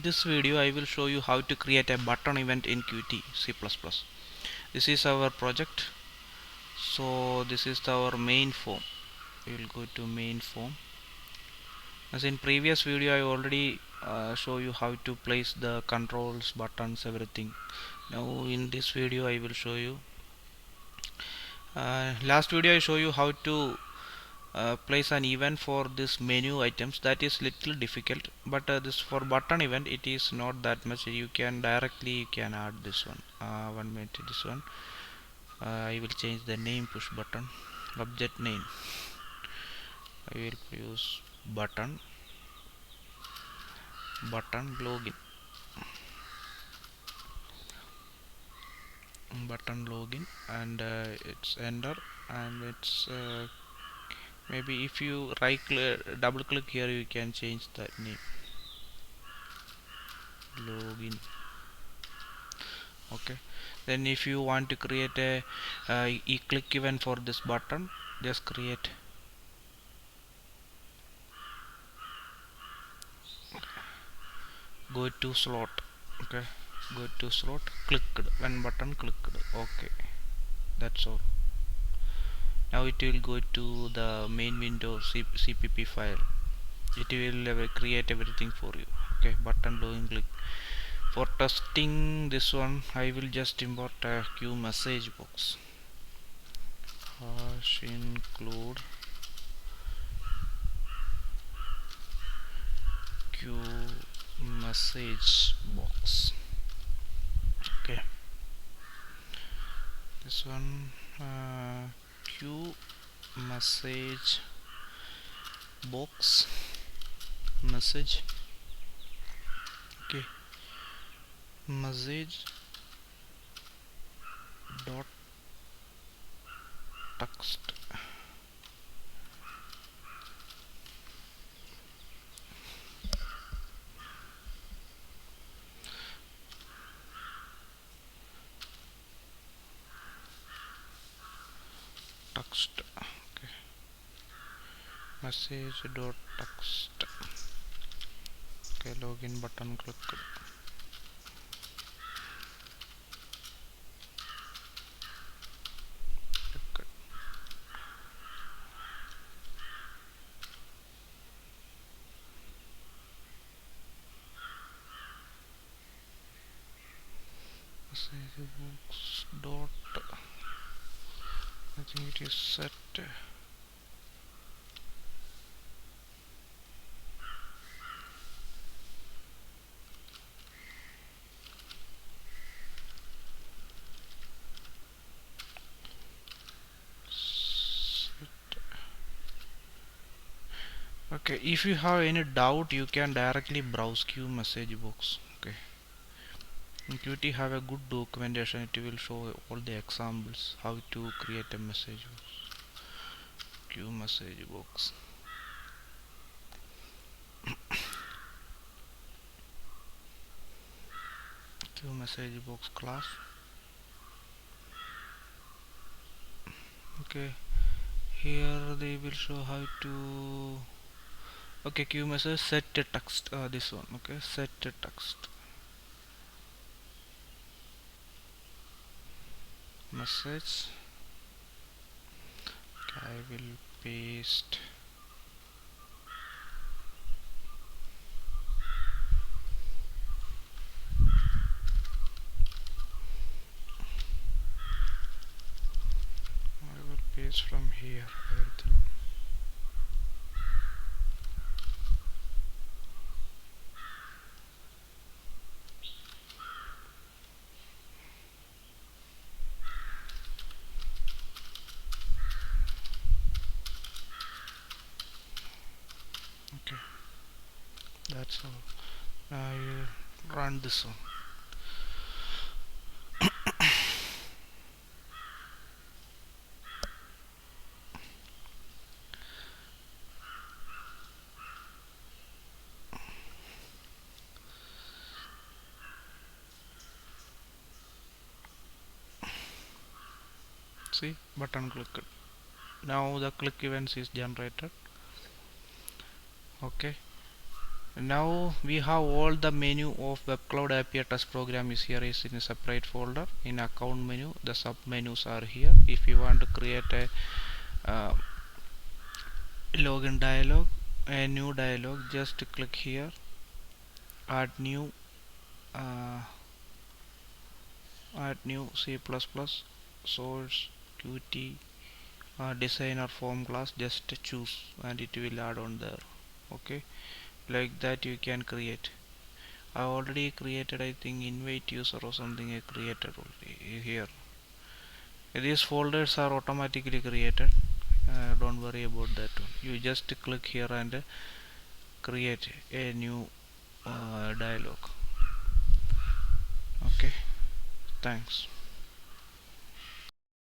In this video I will show you how to create a button event in Qt C++. This is our project. So this is our main form. We will go to main form. As in previous video I already show you how to place the controls, buttons, everything. Now in this video I will show you. Last video I show you how to place an event for this menu items. That is little difficult, but this for button event it is not that much. You can directly add this one. 1 minute, this one I will change the name. Push button object name I will use button login and it's enter, and it's maybe if you double click here, you can change that name. Login. Okay, then if you want to create a click event for this button, just create go to slot. Okay, go to slot, clicked when button clicked. Okay, that's all. Now it will go to the main window cpp file. It will create everything for you. Okay, button login click. For testing this one I will just import a queue message box. Include queue message box. Okay, this one queue message box message. Okay, message dot text. Text. Okay, message dot text. Okay, login button click. Message box dot, I think it is set. Okay, if you have any doubt, you can directly browse queue message box. Okay, in Qt have a good documentation. It will show all the examples how to create a message box. Queue message box. Queue message box class. Okay, here they will show how to. Okay, queue message set a text. This one. Okay, set a text. Message. Okay, I will paste. I will paste from here everything. Okay, that's all. I will run this one. See, button clicked. Now the click events is generated. Okay, Now we have all the menu of web cloud API test program is here is in a separate folder. In account menu the sub menus are here. If you want to create a login dialog, a new dialog, just click here, add new, uh, C++ source qt designer form class, just choose and it will add on there. Okay, like that you can create. I already created, I think, invite user or something I created already here. These folders are automatically created, don't worry about that one. You just click here and create a new dialog. Okay, thanks.